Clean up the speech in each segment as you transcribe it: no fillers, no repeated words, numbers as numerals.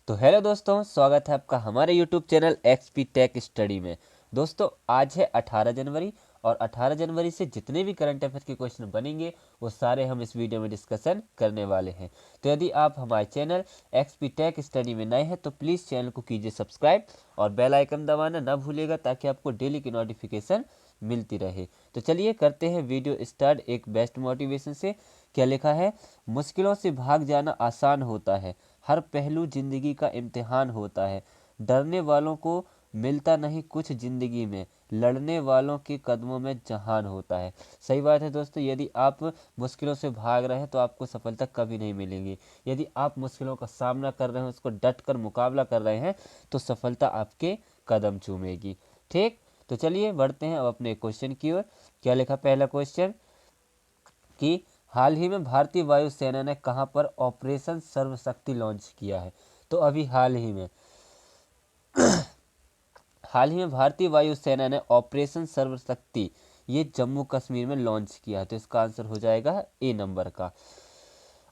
तो हेलो दोस्तों, स्वागत है आपका हमारे YouTube channel XP tech study में। दोस्तों आज है 18 जनवरी और 18 जनवरी से जितने भी करंट अफेयर के क्वेश्चन बनेंगे वो सारे हम इस वीडियो में डिस्कशन करने वाले हैं। तो यदि आप हमारे चैनल एक्सपी टेक स्टडी में नए हैं तो प्लीज़ चैनल को कीजिए सब्सक्राइब और बेल आइकन दबाना ना भूलिएगा ताकि आपको डेली की नोटिफिकेशन मिलती रहे। तो चलिए करते हैं वीडियो स्टार्ट एक बेस्ट मोटिवेशन से। क्या लिखा है? मुश्किलों से भाग जाना आसान होता है, हर पहलू जिंदगी का इम्तिहान होता है। डरने वालों को मिलता नहीं कुछ जिंदगी में, लड़ने वालों के कदमों में जहान होता है। सही बात है दोस्तों, यदि आप मुश्किलों से भाग रहे हैं तो आपको सफलता कभी नहीं मिलेगी। यदि आप मुश्किलों का सामना कर रहे हैं, उसको डट कर मुकाबला कर रहे हैं तो सफलता आपके कदम चूमेगी। ठीक, तो चलिए बढ़ते हैं अब अपने क्वेश्चन की ओर। क्या लिखा पहला क्वेश्चन कि हाल ही में भारतीय वायुसेना ने कहां पर ऑपरेशन सर्वशक्ति लॉन्च किया है? तो अभी हाल ही में भारतीय वायुसेना ने ऑपरेशन सर्वशक्ति ये जम्मू कश्मीर में लॉन्च किया है। तो इसका आंसर हो जाएगा ए नंबर का।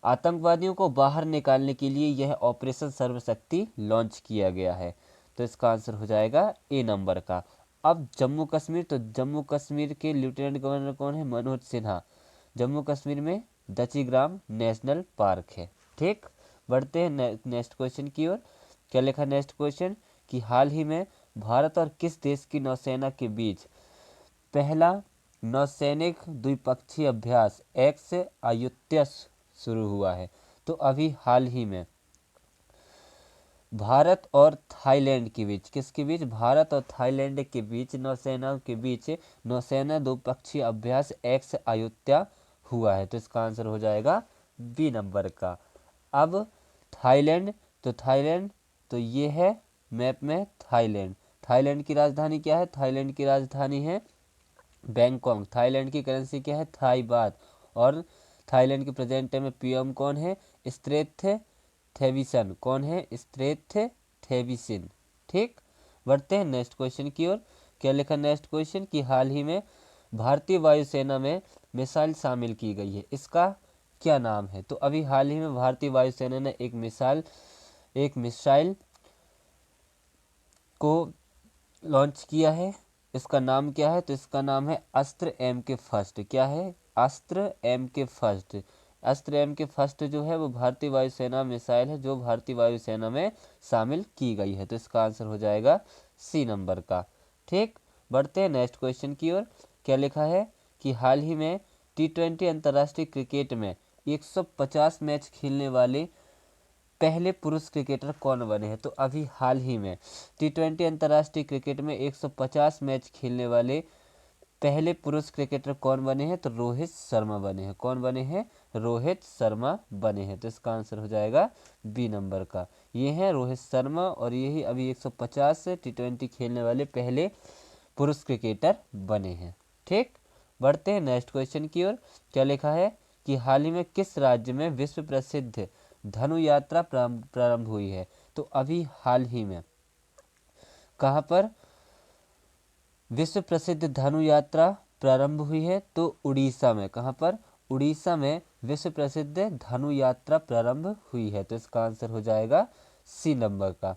आतंकवादियों को बाहर निकालने के लिए यह ऑपरेशन सर्वशक्ति लॉन्च किया गया है। तो इसका आंसर हो जाएगा ए नंबर का। अब जम्मू कश्मीर, तो जम्मू कश्मीर के लेफ्टिनेंट गवर्नर कौन है? मनोज सिन्हा। जम्मू कश्मीर में दचीग्राम नेशनल पार्क है। ठीक, बढ़ते हैं नेक्स्ट क्वेश्चन की ओर। क्या लिखा नेक्स्ट क्वेश्चन कि हाल ही में भारत और किस देश की नौसेना के बीच पहला नौसैनिक द्विपक्षीय अभ्यास एक्स अयुत्या शुरू हुआ है? तो अभी हाल ही में भारत और थाईलैंड के बीच, किसके बीच? भारत और थाईलैंड के बीच नौसेनाओं के बीच नौसेना द्विपक्षीय अभ्यास एक्स अयुत्या हुआ है। तो इसका आंसर हो जाएगा बी नंबर का। अब थाईलैंड, तो ये है मैप में थाईलैंड। थाईलैंड की राजधानी क्या है? थाईलैंड की राजधानी है बैंकॉक। थाईलैंड की करेंसी क्या है? थाई बात। और थाईलैंड के प्रेजेंट टाइम में पीएम कौन है? स्ट्रेथ थेविसन। कौन है? स्ट्रेथ थेविसन। ठीक, बढ़ते हैं नेक्स्ट क्वेश्चन की ओर। क्या लिखा नेक्स्ट क्वेश्चन कि हाल ही में भारतीय वायुसेना में मिसाइल शामिल की गई है, इसका क्या नाम है? तो अभी हाल ही में भारतीय वायुसेना ने एक मिसाइल को लॉन्च किया है। इसका नाम क्या है? तो इसका नाम है अस्त्र एम के फर्स्ट। क्या है? अस्त्र एम के फर्स्ट। अस्त्र एम के फर्स्ट जो है वो भारतीय वायुसेना मिसाइल है जो भारतीय वायुसेना में शामिल की गई है। तो इसका आंसर हो जाएगा सी नंबर का। ठीक, बढ़ते हैं नेक्स्ट क्वेश्चन की ओर। क्या लिखा है कि हाल ही में T20 अंतर्राष्ट्रीय क्रिकेट में 150 मैच खेलने वाले पहले पुरुष क्रिकेटर कौन बने हैं? तो अभी हाल ही में T20 अंतर्राष्ट्रीय क्रिकेट में 150 मैच खेलने वाले पहले पुरुष क्रिकेटर कौन बने हैं? तो रोहित शर्मा बने हैं। कौन बने हैं? रोहित शर्मा बने हैं। तो इसका आंसर हो जाएगा बी नंबर का। ये हैं रोहित शर्मा और यही अभी 150 T20 खेलने वाले पहले पुरुष क्रिकेटर बने हैं। ठीक, बढ़ते हैं नेक्स्ट क्वेश्चन की ओर। क्या लिखा है कि हाल ही में किस राज्य में विश्व प्रसिद्ध धनु यात्रा प्रारंभ हुई है? तो अभी हाल ही में कहाँ पर विश्व प्रसिद्ध धनु यात्रा प्रारंभ हुई है? तो उड़ीसा में। कहाँ पर? उड़ीसा में विश्व प्रसिद्ध धनु यात्रा प्रारंभ हुई है। तो इसका आंसर हो जाएगा सी नंबर का।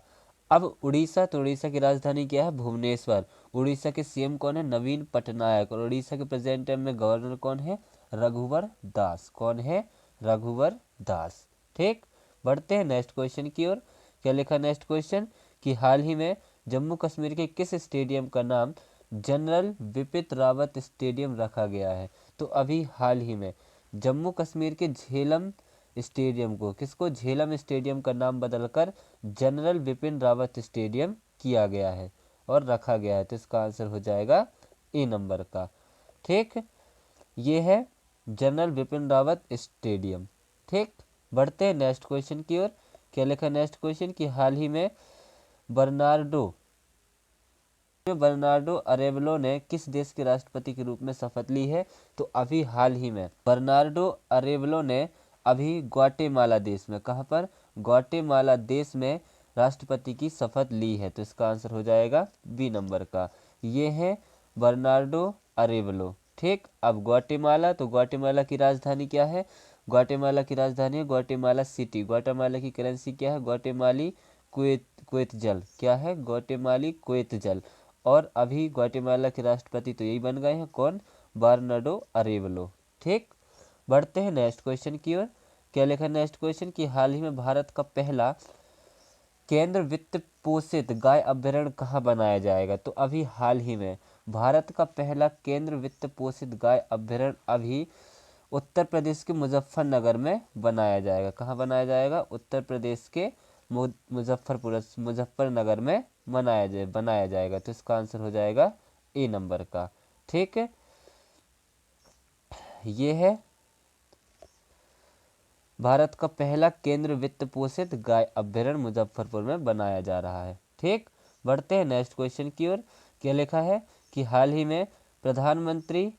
अब उड़ीसा, तो उड़ीसा की राजधानी क्या है? भुवनेश्वर। उड़ीसा के सीएम कौन है? नवीन पटनायक। और उड़ीसा के प्रेजेंट टाइम में गवर्नर कौन है? रघुवर दास। कौन है? रघुवर दास। ठीक, बढ़ते हैं नेक्स्ट क्वेश्चन की ओर। क्या लिखा नेक्स्ट क्वेश्चन कि हाल ही में जम्मू कश्मीर के किस स्टेडियम का नाम जनरल बिपिन रावत स्टेडियम रखा गया है? तो अभी हाल ही में जम्मू कश्मीर के झेलम स्टेडियम को, किसको? झेलम स्टेडियम का नाम बदलकर जनरल बिपिन रावत स्टेडियम किया गया है और रखा गया है। तो इसका आंसर हो जाएगा ए नंबर का। ठीक, ये है जनरल बिपिन रावत स्टेडियम। ठीक, बढ़ते हैं नेक्स्ट क्वेश्चन की ओर। क्या लिखा नेक्स्ट क्वेश्चन कि हाल ही में बर्नार्डो अरेवलो ने किस देश के राष्ट्रपति के रूप में शपथ ली है? तो अभी हाल ही में बर्नार्डो अरेवलो ने अभी ग्वाटेमाला देश में, कहाँ पर? ग्वाटेमाला देश में राष्ट्रपति की शपथ ली है। तो इसका आंसर हो जाएगा बी नंबर का। ये है बर्नार्डो अरेवलो। ठीक, अब ग्वाटेमाला, तो ग्वाटेमाला की राजधानी क्या है? ग्वाटेमाला की राजधानी है ग्वाटेमाला सिटी। ग्वाटेमाला की करेंसी क्या है? ग्वाटेमाली क्वेतजल। क्या है? ग्वाटेमाली क्वेतजल। और अभी ग्वाटेमाला के राष्ट्रपति तो यही बन गए हैं, कौन? बर्नार्डो अरेवलो। ठीक, बढ़ते हैं नेक्स्ट क्वेश्चन की ओर। क्या लिखा नेक्स्ट क्वेश्चन कि हाल ही में भारत का पहला केंद्र वित्त पोषित गाय अभ्यारण्य कहाँ बनाया जाएगा? तो अभी हाल ही में भारत का पहला केंद्र वित्त पोषित गाय अभ्यारण्य अभी उत्तर प्रदेश के मुजफ्फरनगर में बनाया जाएगा। कहाँ बनाया जाएगा? उत्तर प्रदेश के मुजफ्फरनगर में बनाया जाएगा। तो इसका आंसर हो जाएगा ए नंबर का। ठीक है, ये है भारत का पहला केंद्र वित्त पोषित गाय अभ्यारण्य मुजफ्फरपुर में बनाया जा रहा है। ठीक, बढ़ते हैं नेक्स्ट क्वेश्चन की ओर। क्या लिखा है कि हाल ही में प्रधानमंत्री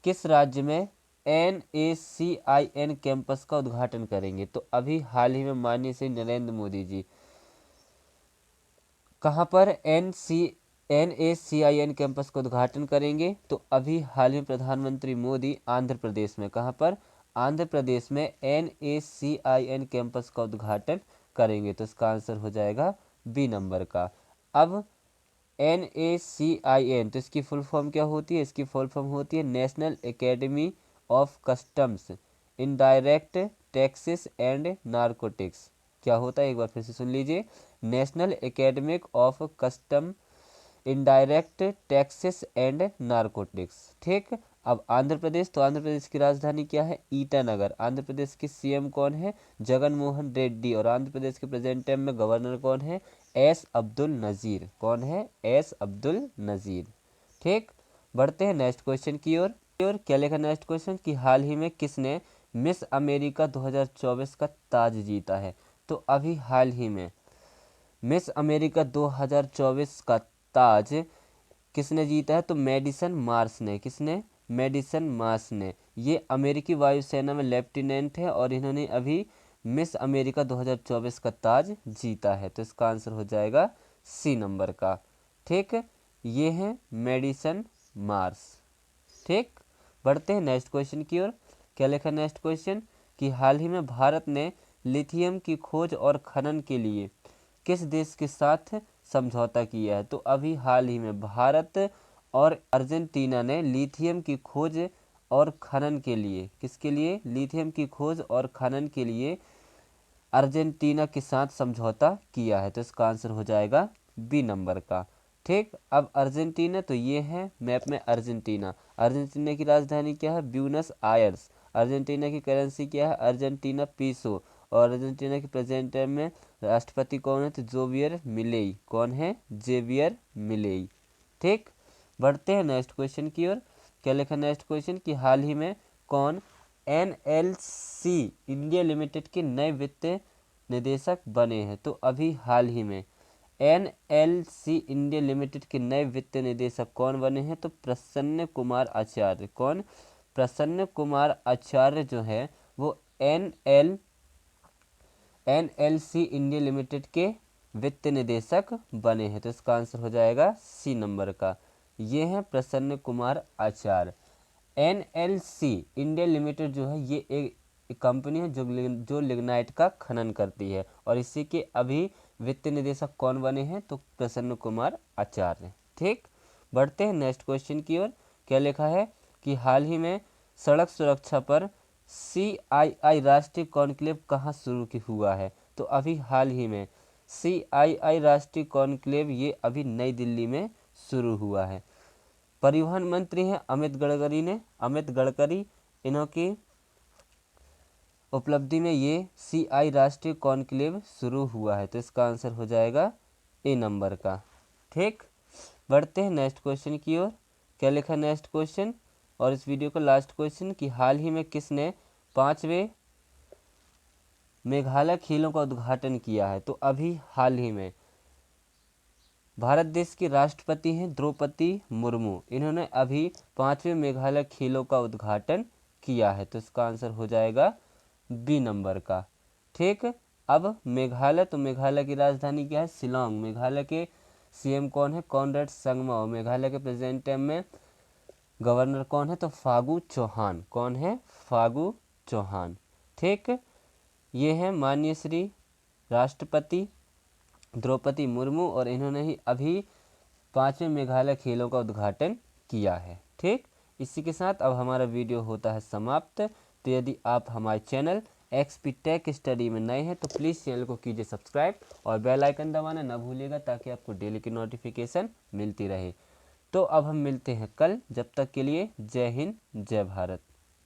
किस राज्य में NACIN कैंपस का उद्घाटन करेंगे? तो अभी हाल ही में माननीय श्री नरेंद्र मोदी जी कहाँ पर NACIN कैंपस का उद्घाटन करेंगे? तो अभी हाल में प्रधानमंत्री मोदी आंध्र प्रदेश में, कहाँ पर? आंध्र प्रदेश में NACIN कैंपस का उद्घाटन करेंगे। तो इसका आंसर हो जाएगा बी नंबर का। अब NACIN, तो इसकी फुल फॉर्म क्या होती है? इसकी फुल फॉर्म होती है national academy of customs, indirect taxes and narcotics. क्या होता है? एक बार फिर से सुन लीजिए, national academic of custom, indirect taxes and narcotics. ठीक, अब आंध्र प्रदेश, तो आंध्र प्रदेश की राजधानी क्या है? ईटानगर। आंध्र प्रदेश के CM कौन है? जगन मोहन रेड्डी। और आंध्र प्रदेश के प्रेजेंट टाइम में गवर्नर कौन है? एस अब्दुल नज़ीर। कौन है? एस अब्दुल नज़ीर। ठीक, बढ़ते हैं नेक्स्ट क्वेश्चन की ओर। क्या लिखा नेक्स्ट क्वेश्चन कि हाल ही में किसने मिस अमेरिका 2024 का ताज जीता है? तो अभी हाल ही में मिस अमेरिका 2024 का ताज किसने जीता है? तो मेडिसन मार्स ने। किसने? मेडिसन मार्स ने। ये अमेरिकी वायुसेना में लेफ्टिनेंट है और इन्होंने अभी मिस अमेरिका 2024 का ताज जीता है। तो इसका आंसर हो जाएगा सी नंबर का। ठीक, ये है मेडिसन मार्स। ठीक, बढ़ते हैं नेक्स्ट क्वेश्चन की ओर। क्या लिखा नेक्स्ट क्वेश्चन कि हाल ही में भारत ने लिथियम की खोज और खनन के लिए किस देश के साथ समझौता किया है? तो अभी हाल ही में भारत और अर्जेंटीना ने लिथियम की खोज और खनन के लिए, किसके लिए? लिथियम की खोज और खनन के लिए अर्जेंटीना के साथ समझौता किया है। तो इसका आंसर हो जाएगा बी नंबर का। ठीक, अब अर्जेंटीना, तो ये है मैप में अर्जेंटीना। अर्जेंटीना की राजधानी क्या है? Buenos Aires. अर्जेंटीना की करेंसी क्या है? अर्जेंटीना पीसो। और अर्जेंटीना के प्रेजेंट टाइम में राष्ट्रपति कौन है? तो जोवियर मिलेई। कौन है? Javier Milei. ठीक, बढ़ते हैं नेक्स्ट क्वेश्चन की ओर। क्या लिखा नेक्स्ट क्वेश्चन कि हाल ही में कौन NLC इंडिया लिमिटेड के नए वित्त निदेशक बने हैं? तो अभी हाल ही में NLC इंडिया लिमिटेड के नए वित्त निदेशक कौन बने हैं? तो प्रसन्न कुमार आचार्य। कौन? प्रसन्न कुमार आचार्य जो है वो NLC इंडिया लिमिटेड के वित्त निदेशक बने हैं। तो इसका आंसर हो जाएगा सी नंबर का। ये हैं प्रसन्न कुमार आचार्य। NLC इंडिया लिमिटेड जो है ये एक कंपनी है जो लिग्नाइट का खनन करती है और इसी के अभी वित्त निदेशक कौन बने हैं? तो प्रसन्न कुमार आचार्य। ठीक, बढ़ते हैं नेक्स्ट क्वेश्चन की ओर। क्या लिखा है कि हाल ही में सड़क सुरक्षा पर CII राष्ट्रीय कॉन्क्लेव कहाँ शुरू हुआ है? तो अभी हाल ही में CII राष्ट्रीय कॉन्क्लेव ये अभी नई दिल्ली में शुरू हुआ है। परिवहन मंत्री हैं अमित गडकरी। इन्हों की उपलब्धि में ये CI राष्ट्रीय कॉन्क्लेव शुरू हुआ है। तो इसका आंसर हो जाएगा ए नंबर का। ठीक, बढ़ते हैं नेक्स्ट क्वेश्चन की ओर। क्या लिखा नेक्स्ट क्वेश्चन और इस वीडियो का लास्ट क्वेश्चन कि हाल ही में किसने 5वें मेघालय खेलों का उद्घाटन किया है? तो अभी हाल ही में भारत देश के राष्ट्रपति हैं द्रौपदी मुर्मू। इन्होंने अभी 5वें मेघालय खेलों का उद्घाटन किया है। तो इसका आंसर हो जाएगा बी नंबर का। ठीक, अब मेघालय, तो मेघालय की राजधानी क्या है? शिलोंग। मेघालय के CM कौन है? कॉनरेड संगमा। और मेघालय के प्रेजेंट टाइम में गवर्नर कौन है? तो फागू चौहान। कौन है? फागू चौहान। ठीक, ये है माननीय श्री राष्ट्रपति द्रौपदी मुर्मू, और इन्होंने ही अभी 5वें मेघालय खेलों का उद्घाटन किया है। ठीक, इसी के साथ अब हमारा वीडियो होता है समाप्त। तो यदि आप हमारे चैनल XP टेक स्टडी में नए हैं तो प्लीज़ चैनल को कीजिए सब्सक्राइब और बेल आइकन दबाना ना भूलिएगा, ताकि आपको डेली की नोटिफिकेशन मिलती रहे। तो अब हम मिलते हैं कल, जब तक के लिए जय हिंद जय भारत।